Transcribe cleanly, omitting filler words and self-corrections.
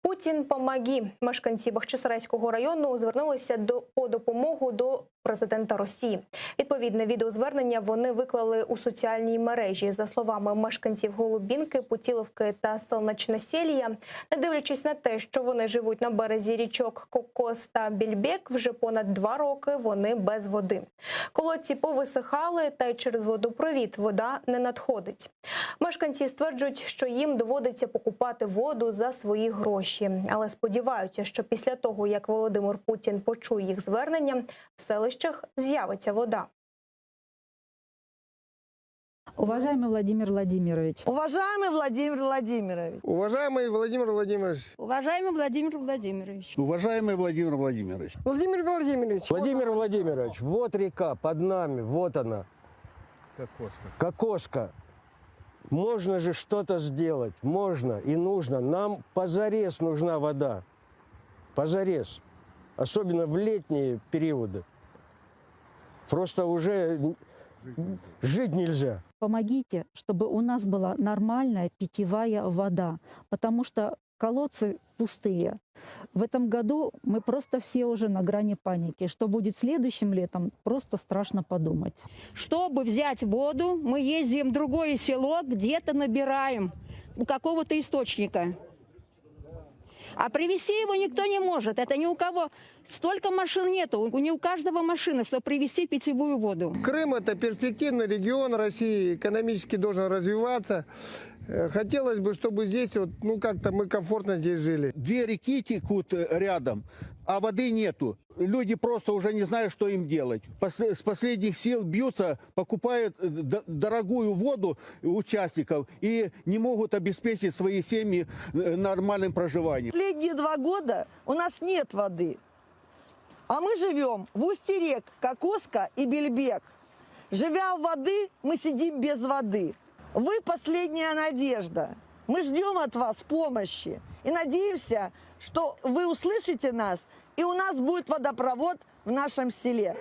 Путін помоги. Мешканці Бахчисарайського району звернулися по допомогу до президента Росії. Відповідне відеозвернення вони виклали у соціальній мережі. За словами мешканців Голубінки, Путіловки та Солнечноселья, не дивлячись на те, що вони живуть на березі річок Кокос та Більбек, вже понад 2 роки вони без води. Колодці повисихали, та й через водопровід вода не надходить. Мешканці стверджують, що їм доводиться покупати воду за свої гроші. Але сподіваються, що після того, як Володимир Путін почує їх звернення, в селищах з'явиться вода. Уважаемый Владимир Владимирович. Уважаемый Владимир Владимирович. Уважаемый Владимир Владимирович. Уважаемый Владимир Владимирович. Уважаемый Владимир Владимирович. Владимир Владимирович. Владимир Владимирович, вот река под нами, вот она. Кокошка. Можно же что-то сделать, можно и нужно. Нам позарез нужна вода, позарез. Особенно в летние периоды. Просто уже жить нельзя. Помогите, чтобы у нас была нормальная питьевая вода, потому что колодцы пустые. В этом году мы просто все уже на грани паники. Что будет следующим летом, просто страшно подумать. Чтобы взять воду, мы ездим в другое село, где-то набираем у какого-то источника. А привезти его никто не может. Это ни у кого. Столько машин нету. Не у каждого машины, чтобы привезти питьевую воду. Крым – это перспективный регион России, экономически должен развиваться. Хотелось бы, чтобы здесь вот, как-то мы комфортно здесь жили. 2 реки текут рядом, а воды нету. Люди просто уже не знают, что им делать. С последних сил бьются, покупают дорогую воду участников и не могут обеспечить свои семьи нормальным проживанием. Последние 2 года у нас нет воды. А мы живем в устье рек Кокоска и Бельбек. Живя в воды, мы сидим без воды. Вы последняя надежда. Мы ждем от вас помощи. И надеемся, что вы услышите нас, и у нас будет водопровод в нашем селе.